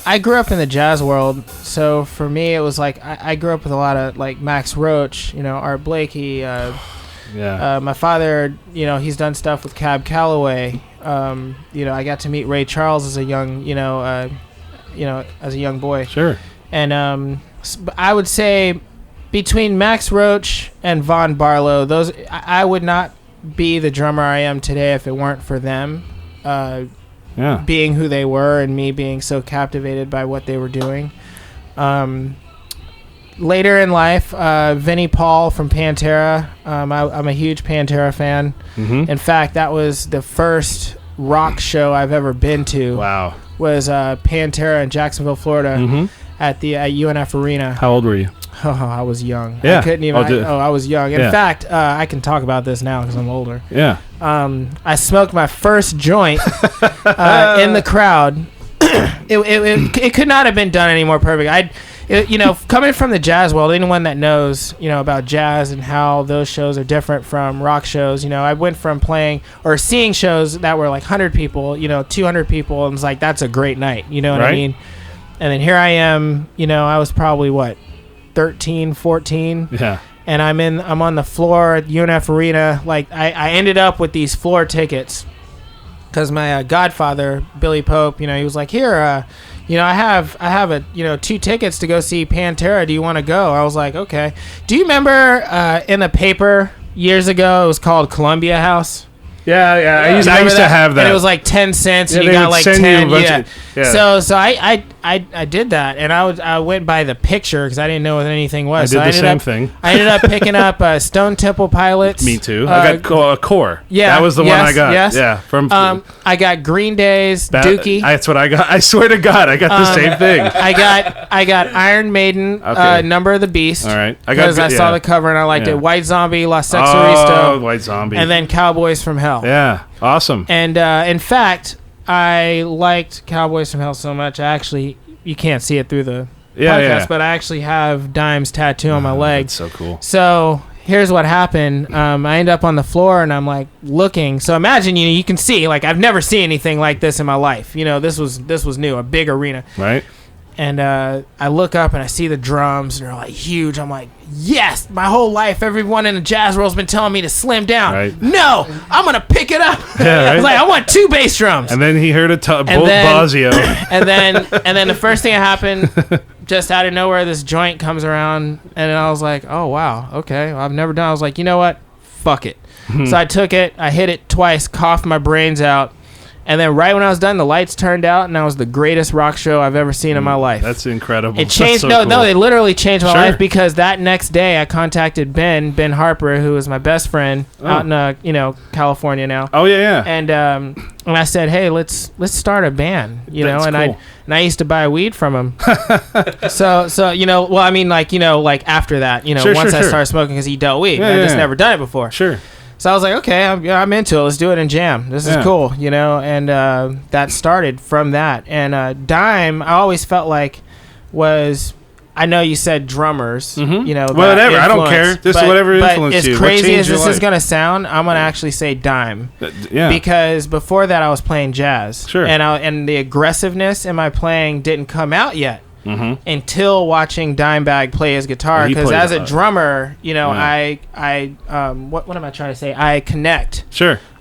I grew up in the jazz world, so for me it was like I grew up with a lot of like Max Roach, Art Blakey. My father, he's done stuff with Cab Calloway. I got to meet Ray Charles as a young, as a young boy. Sure. And I would say between Max Roach and Von Barlow, those I would not be the drummer I am today if it weren't for them. Being who they were and me being so captivated by what they were doing. Later in life, Vinnie Paul from Pantera. I'm a huge Pantera fan. Mm-hmm. In fact, that was the first rock show I've ever been to. Wow. Was Pantera in Jacksonville, Florida, at the UNF Arena. How old were you? Oh, I was young. Yeah. I couldn't even. I was young. In fact, I can talk about this now because I'm older. Yeah. I smoked my first joint in the crowd. It could not have been done any more perfect. Coming from the jazz world, anyone that knows, about jazz and how those shows are different from rock shows, I went from playing or seeing shows that were like 100 people, 200 people, and it's like, that's a great night, you know what I mean? And then here I am, I was probably 13, 14. Yeah. And I'm on the floor at UNF Arena. Like I ended up with these floor tickets because my godfather, Billy Pope, he was like, here, I have 2 tickets to go see Pantera. Do you want to go? I was like, okay. Do you remember in the paper years ago, it was called Columbia House? Yeah. I used to have that. And it was like 10 cents, and you got like 10. So I did that, and I went by the picture because I didn't know what anything was. I did the same thing. I ended up picking up Stone Temple Pilots. Me too. I got a Core. Yeah, that was the one I got. Yes. Yeah, from. I got Green Day's Dookie. That's what I got. I swear to God, I got the same thing. I got Iron Maiden, Number of the Beast. All right, because I saw the cover and I liked it. White Zombie, La Sexoristo. Oh, White Zombie. And then Cowboys from Hell. Yeah, awesome. And in fact, I liked Cowboys from Hell so much. You can't see it through the podcast, but I actually have Dime's tattoo on my leg. That's so cool. So here's what happened. I end up on the floor and I'm like looking. So imagine you can see, like, I've never seen anything like this in my life. This was new, a big arena. Right. And I look up and I see the drums and they're like huge. I'm like, yes, my whole life, everyone in the jazz world's been telling me to slim down. Right. No, I'm going to pick it up. Yeah, right? Like, I want 2 bass drums. And then he heard Bosio. and then the first thing that happened, just out of nowhere, this joint comes around. And I was like, oh, wow, okay. Well, I've never done it. I was like, you know what? Fuck it. So I took it. I hit it twice, coughed my brains out. And then right when I was done, the lights turned out, and that was the greatest rock show I've ever seen in my life. That's incredible. It changed. So cool. No, they literally changed my life because that next day I contacted Ben Harper, who is my best friend out in California now. Oh yeah. And I said, hey, let's start a band, That's and cool. I used to buy weed from him. so well, I mean, like after that, once I started smoking because he dealt weed, I just never done it before. Sure. So I was like, okay, I'm into it. Let's do it and jam. This is cool, and that started from that. And Dime, I always felt like was, I know you said drummers, whatever. I don't care. Just whatever influenced you. As crazy as this is gonna sound, I'm gonna actually say Dime, because before that I was playing jazz, and the aggressiveness in my playing didn't come out yet. Until watching Dimebag play his guitar, because as a drummer, I what am I trying to say? I connect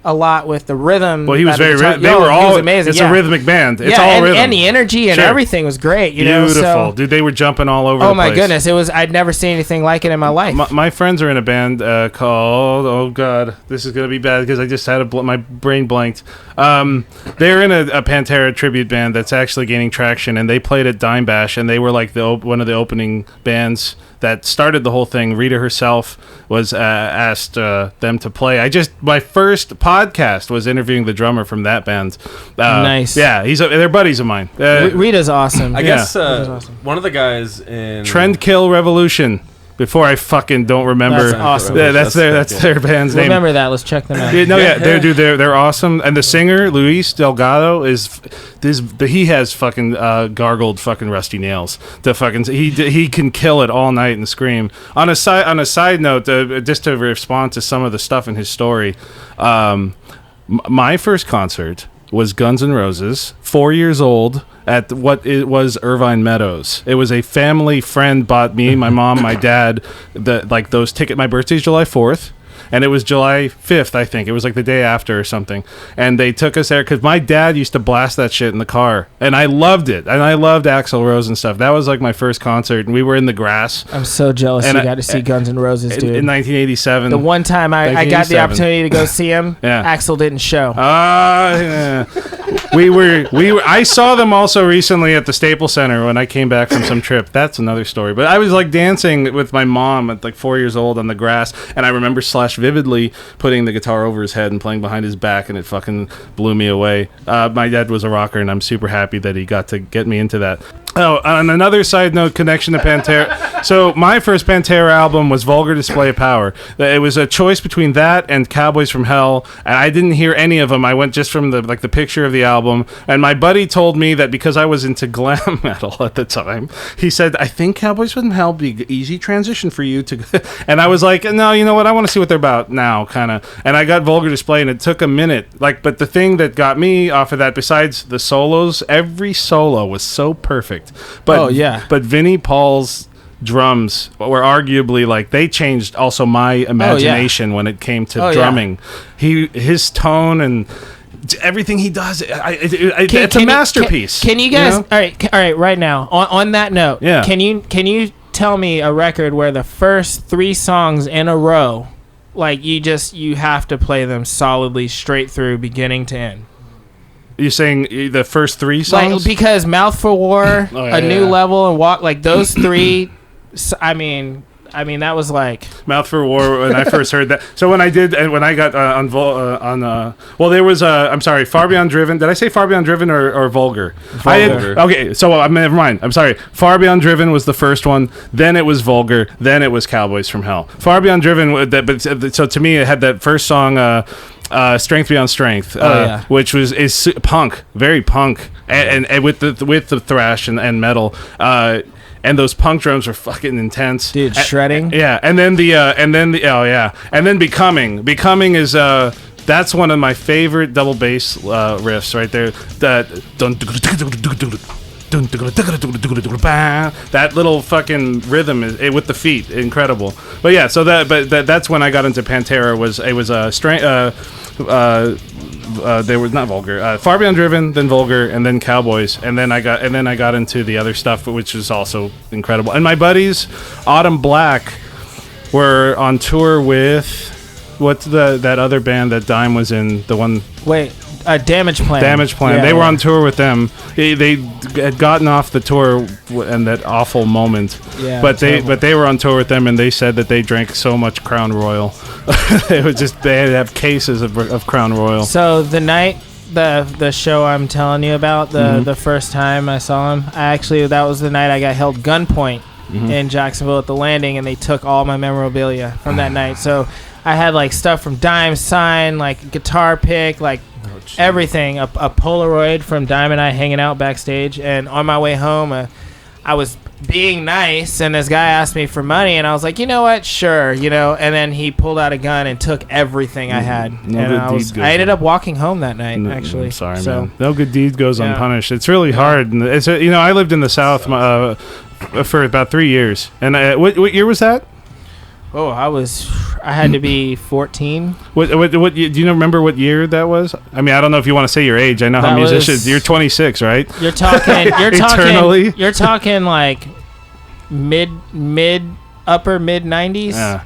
a lot with the rhythm. Well, he was very. They were all amazing. It's a rhythmic band. It's all rhythm, and the energy and everything was great. Beautiful, dude. They were jumping all over. Oh the my place. goodness, it was. I'd never seen anything like it in my life. My friends are in a band called. Oh God, this is gonna be bad because I just had my brain blanked. They're in a Pantera tribute band that's actually gaining traction, and they played at Dime Bash, and they were like one of the opening bands that started the whole thing. Rita herself was asked them to play. My first podcast was interviewing the drummer from that band. Nice. Yeah, they're buddies of mine. Rita's awesome. I guess one of the guys in Trend Kill Revolution. Before I fucking don't remember. That's awesome. That's their band's name. Remember that. Let's check them out. They're awesome. And the singer Luis Delgado he has fucking gargled fucking rusty nails. He can kill it all night and scream. On a side note, just to respond to some of the stuff in his story, my first concert was Guns N' Roses, 4 years old, at what it was Irvine Meadows. It was a family friend bought me, my mom, my dad, those tickets. My birthday's July 4th. and it was July 5th, I think. It was like the day after or something. And they took us there because my dad used to blast that shit in the car, and I loved it. And I loved Axl Rose and stuff. That was like my first concert, and we were in the grass. I'm so jealous you got to see Guns N' Roses, dude. In 1987. The one time I got the opportunity to go see him, Axl didn't show. Yeah. I saw them also recently at the Staples Center when I came back from some trip. That's another story. But I was like dancing with my mom at like 4 years old on the grass, and I remember Slash vividly putting the guitar over his head and playing behind his back, and it fucking blew me away. My dad was a rocker, and I'm super happy that he got to get me into that. Oh, on another side note, connection to Pantera. So my first Pantera album was Vulgar Display of Power. It was a choice between that and Cowboys from Hell, and I didn't hear any of them. I went just from the picture of the album, and my buddy told me that because I was into glam metal at the time, he said, I think Cowboys from Hell would be an easy transition for you to... And I was like, no, you know what? I want to see what they're about now, kind of. And I got Vulgar Display, and it took a minute. But the thing that got me off of that, besides the solos, every solo was so perfect. But Vinnie Paul's drums were arguably like they changed also my imagination when it came to drumming. His tone and everything he does, it's a masterpiece. Can you guys? All right. Right now, on that note, can you tell me a record where the first 3 songs in a row, like you have to play them solidly straight through, beginning to end? You're saying the first 3 songs? Like, because Mouth for War, A New Level, and Walk, like those 3. I mean, that was like Mouth for War when I first heard that. So when I got there was I'm sorry, Far Beyond Driven. Did I say Far Beyond Driven or Vulgar? Vulgar. Okay, so never mind. I'm sorry. Far Beyond Driven was the first one. Then it was Vulgar. Then it was Cowboys from Hell. Far Beyond Driven. So to me, it had that first song. Strength Beyond Strength, which is punk, very punk, and with the thrash and metal, and those punk drums were fucking intense, dude. Shredding, and then Becoming is that's one of my favorite double bass riffs right there. That little fucking rhythm is with the feet, incredible. But yeah, so that's when I got into Pantera. They were not Vulgar, Far Beyond Driven, then Vulgar, and then Cowboys, and then I got into the other stuff, which is also incredible. And my buddies, Autumn Black, were on tour with what's that other band that Dime was in? The one. Wait. Damage Plan. Yeah, they were on tour with them. They had gotten off the tour in that awful moment. Yeah, but they were on tour with them, and they said that they drank so much Crown Royal. They had to have cases of Crown Royal. So the night the show I'm telling you about, the first time I saw him, that was the night I got held gunpoint in Jacksonville at the Landing, and they took all my memorabilia from that night. So I had like stuff from Dime signed, like guitar pick, like everything, a Polaroid from Dime and I hanging out backstage. And on my way home, I was being nice, and this guy asked me for money, and I was like, you know what, sure, and then he pulled out a gun and took everything I had. I ended up walking home that night, actually. I'm sorry, man. No good deed goes unpunished. It's really hard. And it's I lived in the South for about 3 years. And what year was that? Oh, I had to be 14. What do you remember what year that was? I mean, I don't know if you want to say your age. I know how musicians. You're 26, right? You're talking Eternally? You're talking like upper mid 90s. Yeah.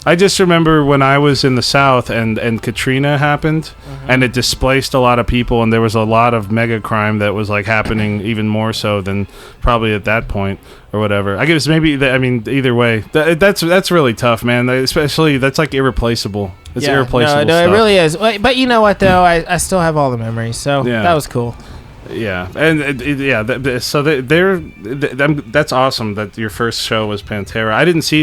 I just remember when I was in the South and Katrina happened, and it displaced a lot of people, and there was a lot of mega crime that was like happening even more so than probably at that point or whatever. I guess maybe either way, that's really tough, man. Especially that's like irreplaceable. It's irreplaceable. No, it really is. But you know what though, I still have all the memories, so that was cool. Yeah, and that's awesome that your first show was Pantera.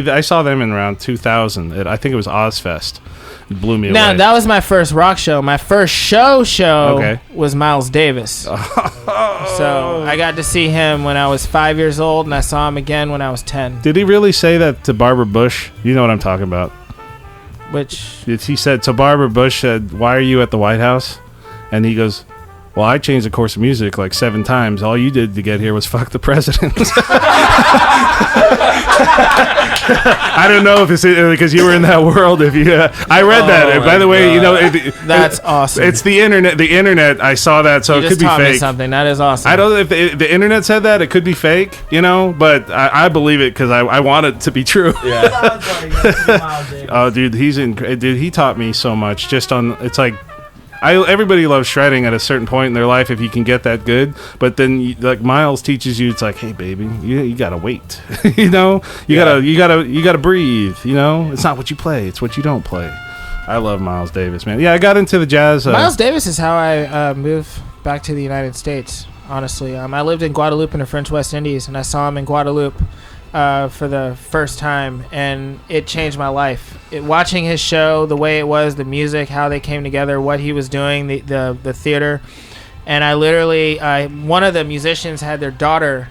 I saw them in around 2000. I think it was Ozfest. It blew me away. No, that was my first rock show. My first show was Miles Davis. So I got to see him when I was 5 years old, and I saw him again when I was 10. Did he really say that to Barbara Bush? You know what I'm talking about. Which? He said to Barbara Bush, "Why are you at the White House?" And he goes, Well, I changed the course of music like 7 times. All you did to get here was fuck the president. I don't know if it's because you were in that world. If you, I read that. By the way, that's awesome. It's the internet. The internet. I saw that, so you it could be taught fake. Me something that is awesome. I don't know if the internet said that. It could be fake, but I believe it because I want it to be true. Yeah. Oh, dude, he taught me so much. It's like. Everybody loves shredding at a certain point in their life if you can get that good, but then like Miles teaches you, it's like, hey baby, you gotta wait, you gotta breathe, it's not what you play, it's what you don't play. I love Miles Davis, man. Yeah, I got into the jazz. Miles Davis is how I moved back to the United States. Honestly, I lived in Guadeloupe in the French West Indies, and I saw him in Guadeloupe for the first time, and it changed my life. Watching his show, the way it was, the music, how they came together, what he was doing, the theater, and I literally, one of the musicians had their daughter.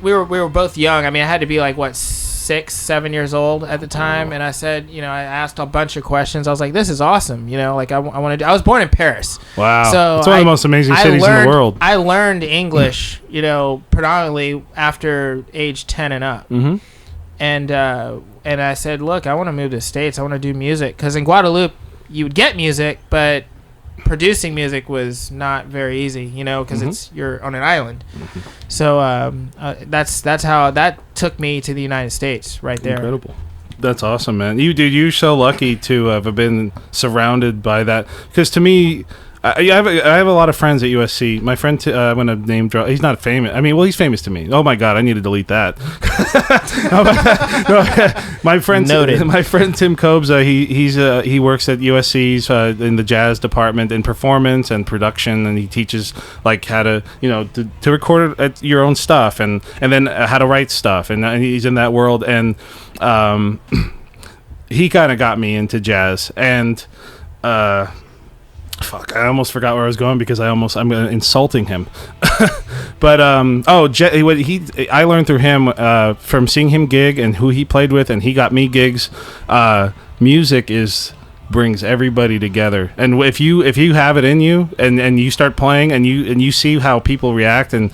We were both young. I mean, I had to be like 6, 7 years old at the time, and I said, I asked a bunch of questions. I was like, "This is awesome," like I want to. I was born in Paris. Wow, so it's one of the most amazing cities in the world. I learned English, predominantly after age 10 and up. Mm-hmm. And I said, "Look, I want to move to the States. I want to do music because in Guadeloupe you would get music, but producing music was not very easy, because you're on an island." Mm-hmm. So that's how that took me to the United States right there. Incredible. That's awesome, man. You're so lucky to have been surrounded by that. Because to me, I have a lot of friends at USC. My friend, I'm going to name drop. He's not famous. I mean, well, he's famous to me. Oh my God, I need to delete that. My friend Tim Kobes, he works at USC's in the jazz department in performance and production, and he teaches like how to to record at your own stuff and then how to write stuff, and he's in that world, and he kind of got me into jazz and. Fuck, I almost forgot where I was going because I'm insulting him. But I learned through him from seeing him gig and who he played with, and he got me gigs. Music brings everybody together, and if you have it in you and you start playing and you see how people react and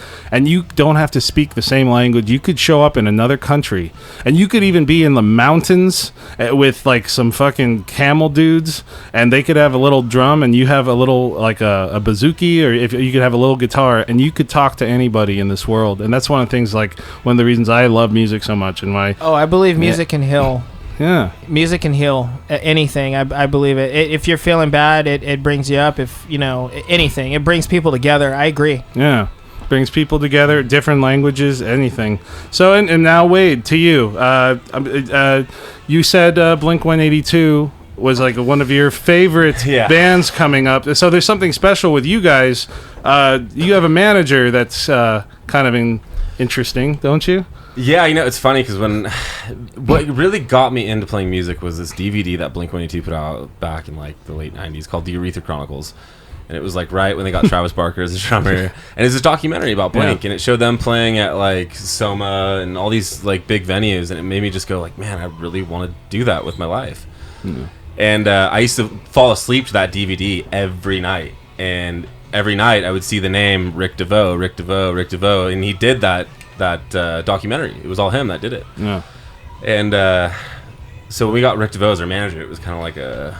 you don't have to speak the same language, you could show up in another country and you could even be in the mountains with like some fucking camel dudes, and they could have a little drum and you have a little like a bouzouki, or if you could have a little guitar, and you could talk to anybody in this world. And that's one of the things, like one of the reasons I love music so much, and why I believe music can heal. Yeah, music can heal anything. I believe it. If you're feeling bad, it brings you up. If anything, it brings people together. I agree. Yeah, brings people together. Different languages, anything. So and now Wade, to you. You said Blink 182 was like one of your favorite bands coming up. So there's something special with you guys. You have a manager that's kind of interesting, don't you? Yeah, it's funny because what really got me into playing music was this DVD that Blink-182 put out back in like the late 90s called The Urethra Chronicles. And it was like right when they got Travis Barker as a drummer. And it's this documentary about Blink, and it showed them playing at like Soma and all these like big venues, and it made me just go like, man, I really want to do that with my life. Mm. And I used to fall asleep to that DVD every night, and every night I would see the name Rick DeVoe, and he did that documentary. It was all him that did it. Yeah. And so when we got Rick DeVoe as our manager, it was kind of like a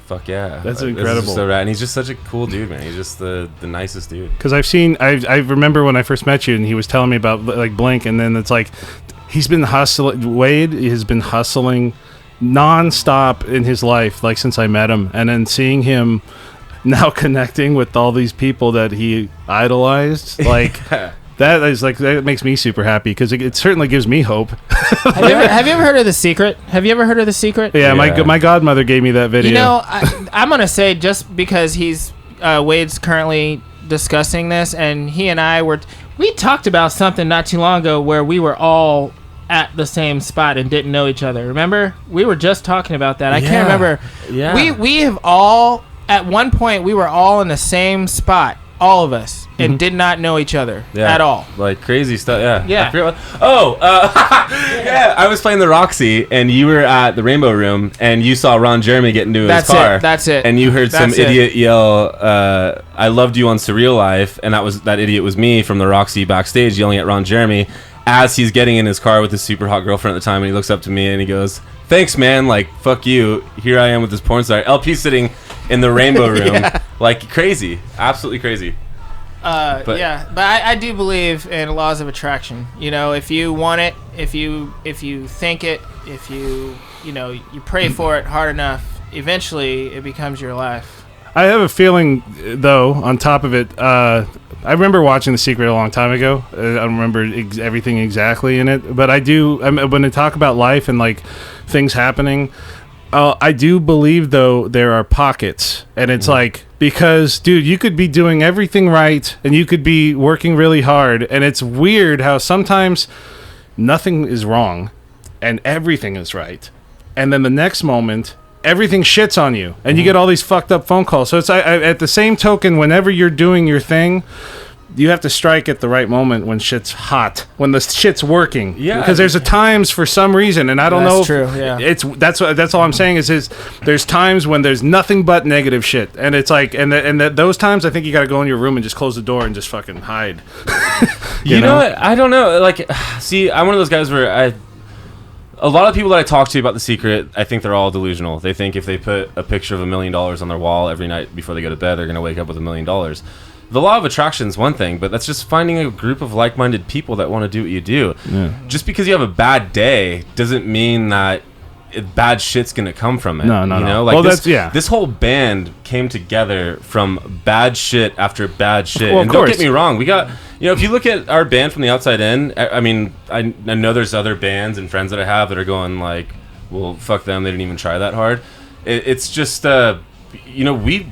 fuck yeah. That's incredible. So rad. And he's just such a cool dude, man. He's just the nicest dude. Because I remember when I first met you and he was telling me about like Blink, and then it's like he's been hustling. Wade has been hustling nonstop in his life, like since I met him, and then seeing him now connecting with all these people that he idolized, like. That makes me super happy because it certainly gives me hope. Have you ever heard of The Secret? Yeah, my godmother gave me that video. I'm gonna say, just because he's Wade's currently discussing this, and he and I we talked about something not too long ago where we were all at the same spot and didn't know each other. Remember? We were just talking about that. I can't remember. Yeah. We have all, at one point, we were all in the same spot. all of us, and did not know each other at all. Like crazy stuff. Yeah. Yeah. I forget yeah. I was playing the Roxy, and you were at the Rainbow Room, and you saw Ron Jeremy get into his car. That's it. And you heard some idiot yell, "I loved you on Surreal Life," and that idiot was me from the Roxy backstage yelling at Ron Jeremy as he's getting in his car with his super hot girlfriend at the time, and he looks up to me and he goes, "Thanks, man. Like, fuck you. Here I am with this porn star." LP sitting in the Rainbow Room, like crazy, absolutely crazy. But I do believe in laws of attraction. You know, if you want it, if you think it, if you pray for it hard enough, eventually it becomes your life. I have a feeling, though, on top of it, I remember watching The Secret a long time ago. I don't remember everything exactly in it, but I do. When they talk about life and like things happening, I do believe, though, there are pockets, and it's like, because, dude, you could be doing everything right, and you could be working really hard, and it's weird how sometimes nothing is wrong, and everything is right, and then the next moment, everything shits on you, and you get all these fucked up phone calls. So it's at the same token, whenever you're doing your thing, you have to strike at the right moment when shit's hot, when the shit's working. Yeah, because there's times for some reason, and I don't know. That's true. Yeah, that's all I'm saying is there's times when there's nothing but negative shit, and it's like, and those times I think you got to go in your room and just close the door and just fucking hide. you know what? I don't know. Like, see, I'm one of those guys where a lot of people that I talk to about The Secret, I think they're all delusional. They think if they put a picture of $1 million on their wall every night before they go to bed, they're gonna wake up with $1 million. The law of attraction is one thing, but that's just finding a group of like-minded people that want to do what you do. Yeah. Just because you have a bad day doesn't mean that bad shit's gonna come from it. No. Like, well, this whole band came together from bad shit after bad shit. Well, and don't get me wrong, we got, if you look at our band from the outside in, I mean, I know there's other bands and friends that I have that are going like, well, fuck them, they didn't even try that hard. It's just, we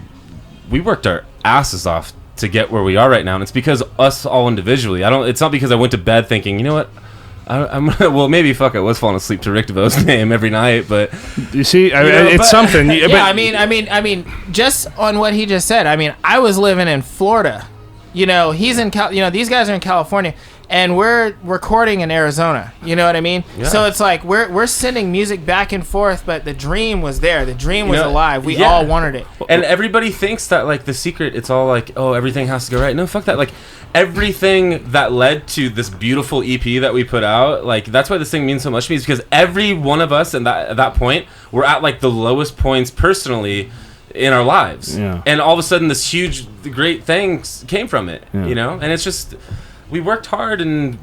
worked our asses off to get where we are right now, and it's because us all individually. It's not because I went to bed thinking, you know what, I'm well, maybe I was falling asleep to Rick DeVoe's name every night, but you see, it's something. I mean, just on what he just said. I mean, I was living in Florida. He's in these guys are in California, and we're recording in Arizona. You know what I mean? Yeah. So it's like we're sending music back and forth, but the dream was there. The dream was alive. We all wanted it. And everybody thinks that like The Secret, it's all like, oh, everything has to go right. No, fuck that. Like everything that led to this beautiful EP that we put out, like that's why this thing means so much to me, is because every one of us at that point, we're at like the lowest points personally in our lives, and all of a sudden this huge great thing came from it, and it's just, we worked hard and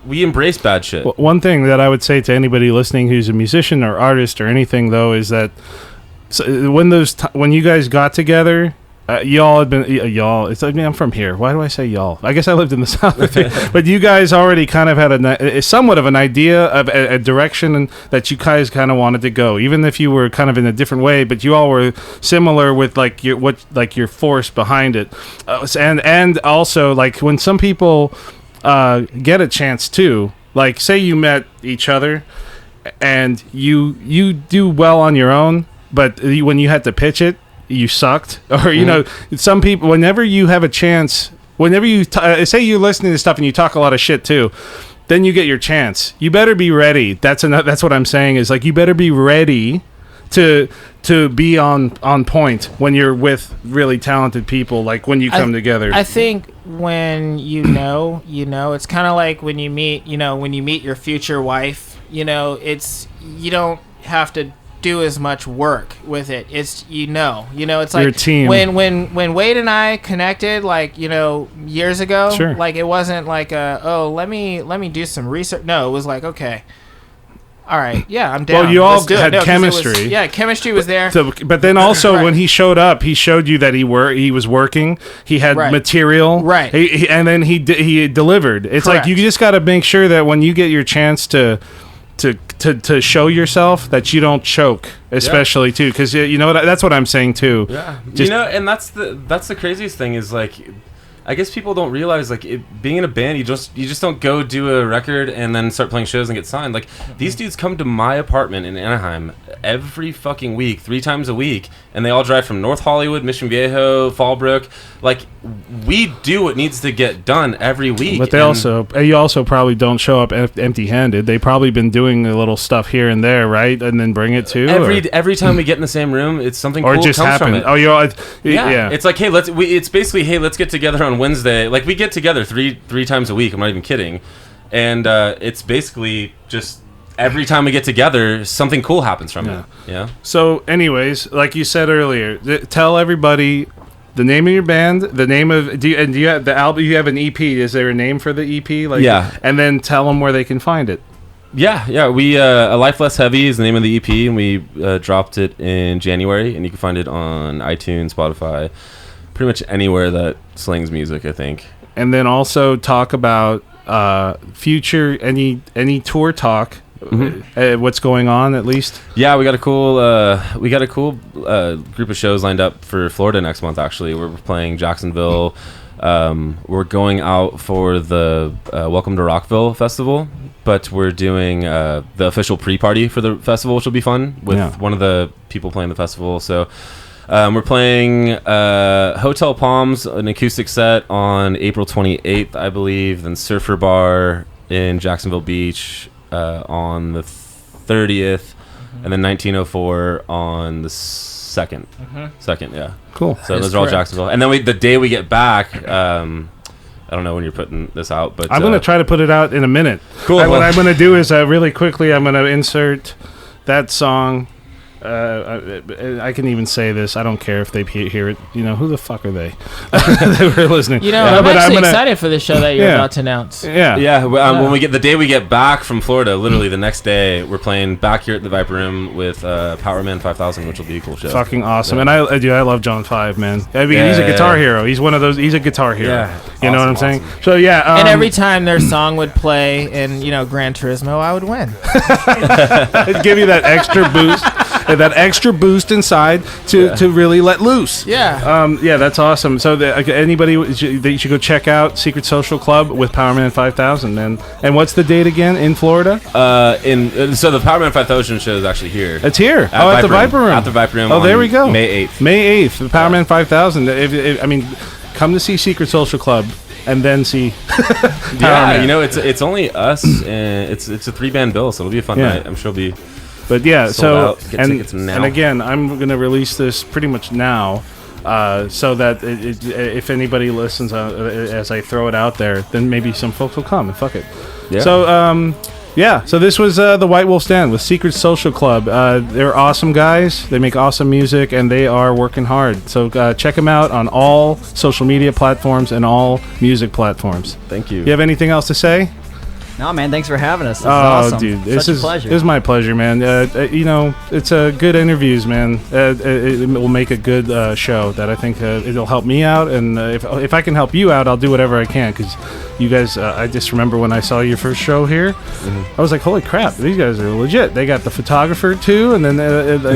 we embraced bad shit. Well, one thing that I would say to anybody listening who's a musician or artist or anything, though, is that when you guys got together, y'all had been y'all. I'm from here. Why do I say y'all? I guess I lived in the South, but you guys already kind of had somewhat of an idea of a direction that you guys kind of wanted to go, even if you were kind of in a different way. But you all were similar with like your force behind it, and also like when some people get a chance to, like, say you met each other and you do well on your own, but when you had to pitch it, you sucked. Or some people, whenever you have a chance, whenever you say you're listening to stuff and you talk a lot of shit too, then you get your chance. You better be ready. That's what I'm saying, is like, you better be ready to be on point when you're with really talented people, like when you come together. I think when it's kind of like when you meet your future wife, it's, you don't have to do as much work with it. It's it's like your team. When Wade and I connected, like, years ago, sure, like, it wasn't like let me do some research. No, it was like, okay, all right, yeah, I'm down. Well, you all had chemistry. Chemistry was there. But then also when he showed up, he showed you that he was working. He had material, right? And then he delivered. It's correct. Like, you just got to make sure that when you get your chance to show yourself, that you don't choke, especially too, because that's what I'm saying too. Yeah, and that's the craziest thing is, like, I guess people don't realize, like, being in a band, you just don't go do a record and then start playing shows and get signed. Like, these dudes come to my apartment in Anaheim every fucking week, 3 times a week, and they all drive from North Hollywood, Mission Viejo, Fallbrook. Like, we do what needs to get done every week. But you also probably don't show up empty-handed. They probably been doing a little stuff here and there, right? And then bring it to every time we get in the same room, it's something or cool just comes happened. from it. Yeah. It's like, hey, it's basically, hey, let's get together on Wednesday. Like, we get together three times a week. I'm not even kidding. And it's basically just every time we get together, something cool happens from it. Yeah. So, anyways, like you said earlier, tell everybody the name of your band, the name of do you have the album? You have an EP. Is there a name for the EP? Like, yeah. And then tell them where they can find it. Yeah. We A Life Less Heavy is the name of the EP, and we dropped it in January, and you can find it on iTunes, Spotify, pretty much anywhere that slings music, I think. And then also talk about future any tour talk. What's going on, at least? Yeah, we got a cool group of shows lined up for Florida next month. Actually, we're playing Jacksonville. We're going out for the Welcome to Rockville festival, but we're doing the official pre-party for the festival, which will be fun with one of the people playing the festival. So we're playing Hotel Palms, an acoustic set on April 28th, I believe, then Surfer Bar in Jacksonville Beach on the 30th, and then 1904 on the 2nd. Second, yeah. Cool. So those are all Jacksonville. And then the day we get back, I don't know when you're putting this out, but I'm going to try to put it out in a minute. Cool. What I'm going to do is really quickly, I'm going to insert that song. I can even say this. I don't care if they hear it. You know, who the fuck are they? They were listening. You know, I'm actually excited for the show that you're about to announce. Yeah. When we get the day we get back from Florida, literally the next day, we're playing back here at the Viper Room with Powerman 5000, which will be a cool show. Fucking awesome. And I love John 5, man. I mean, he's a guitar hero. He's one of those. He's a guitar hero. Yeah. You know what I'm saying? Awesome. So yeah. And every time their song would play in, Gran Turismo, I would win. It'd give you that extra boost. That extra boost inside to really let loose. Yeah. Yeah, that's awesome. So anybody that you should go check out Secret Social Club with Powerman 5000. And what's the date again in Florida? So the Powerman 5000 show is actually here. It's here. At the Viper Room. At the Viper Room. Oh, there we go. May 8th. May 8th. The Powerman 5000. I mean, come to see Secret Social Club. And then see. It's only us. And it's a 3-band bill, so it'll be a fun night. I'm sure it'll be. But yeah, sold out. Get tickets now. And again, I'm going to release this pretty much now, so that if anybody listens as I throw it out there, then maybe some folks will come and fuck it. Yeah. So so this was the Witewolf Den with Secret Social Club. They're awesome guys. They make awesome music, and they are working hard. So check them out on all social media platforms and all music platforms. Thank you. You have anything else to say? No, man, thanks for having us. This is awesome. Dude, this is a pleasure. This is my pleasure, man. It's good interviews, man. It will make a good show that I think it'll help me out, and if I can help you out, I'll do whatever I can, because you guys, I just remember when I saw your first show here, I was like, holy crap, these guys are legit. They got the photographer too, and then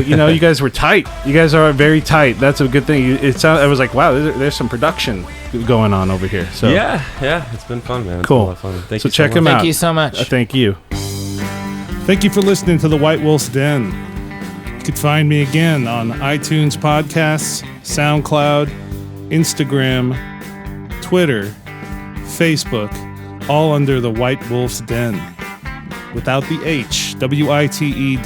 you guys were tight. You guys are very tight. That's a good thing. I was like, wow, there's some production going on over here. So yeah, it's been fun, man. It's cool. been a lot of fun. Thank you so check much. them out. Thank you so much. Thank you. Thank you for listening to the Witewolf's Den. You could find me again on iTunes podcasts, SoundCloud, Instagram, Twitter, Facebook, all under the Witewolf's Den. Without the H, WITEWOLF.